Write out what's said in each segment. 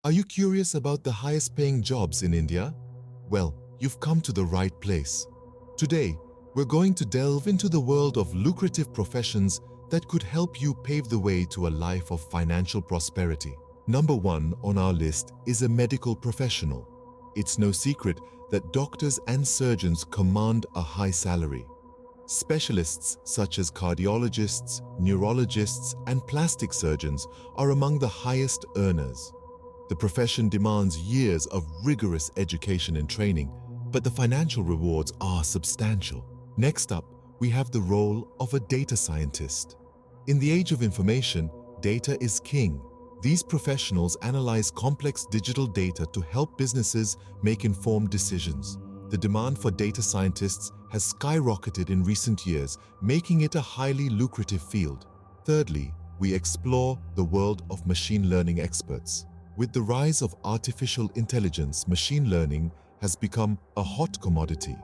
Are you curious about the highest paying jobs in India? Well, you've come to the right place. Today, we're going to delve into the world of lucrative professions that could help you pave the way to a life of financial prosperity. Number one on our list is a medical professional. It's no secret that doctors and surgeons command a high salary. Specialists such as cardiologists, neurologists, and plastic surgeons are among the highest earners. The profession demands years of rigorous education and training, but the financial rewards are substantial. Next up, we have the role of a data scientist. In the age of information, data is king. These professionals analyze complex digital data to help businesses make informed decisions. The demand for data scientists has skyrocketed in recent years, making it a highly lucrative field. Thirdly, we explore the world of machine learning experts. With the rise of artificial intelligence, machine learning has become a hot commodity.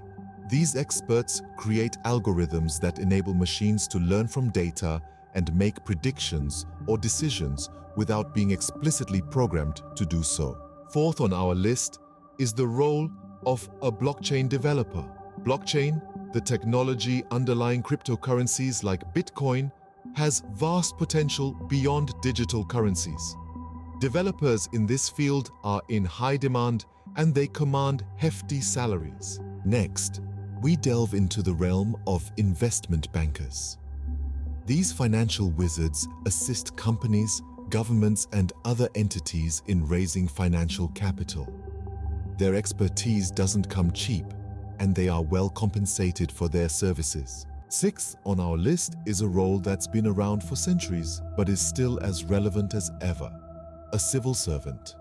These experts create algorithms that enable machines to learn from data and make predictions or decisions without being explicitly programmed to do so. Fourth on our list is the role of a blockchain developer. Blockchain, the technology underlying cryptocurrencies like Bitcoin, has vast potential beyond digital currencies. Developers in this field are in high demand and they command hefty salaries. Next, we delve into the realm of investment bankers. These financial wizards assist companies, governments, and other entities in raising financial capital. Their expertise doesn't come cheap, and they are well compensated for their services. Sixth on our list is a role that's been around for centuries, but is still as relevant as ever: a civil servant.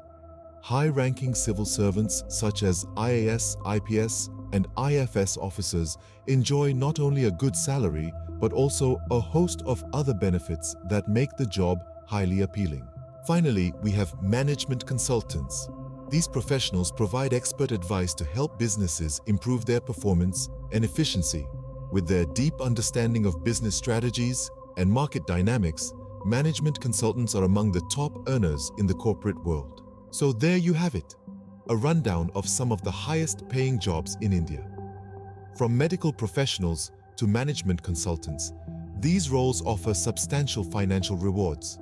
High-ranking civil servants such as IAS, IPS, and IFS officers enjoy not only a good salary, but also a host of other benefits that make the job highly appealing. Finally, we have management consultants. These professionals provide expert advice to help businesses improve their performance and efficiency. With their deep understanding of business strategies and market dynamics, management consultants are among the top earners in the corporate world. So there you have it, a rundown of some of the highest paying jobs in India. From medical professionals to management consultants, these roles offer substantial financial rewards.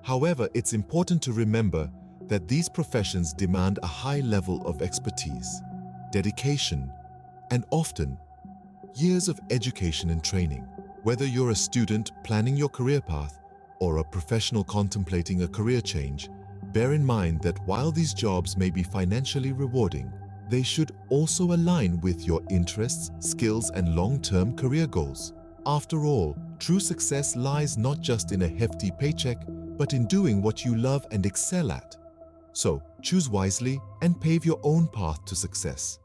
However, it's important to remember that these professions demand a high level of expertise, dedication, and often years of education and training. Whether you're a student planning your career path or a professional contemplating a career change, bear in mind that while these jobs may be financially rewarding, they should also align with your interests, skills, and long-term career goals. After all, true success lies not just in a hefty paycheck, but in doing what you love and excel at. So, choose wisely and pave your own path to success.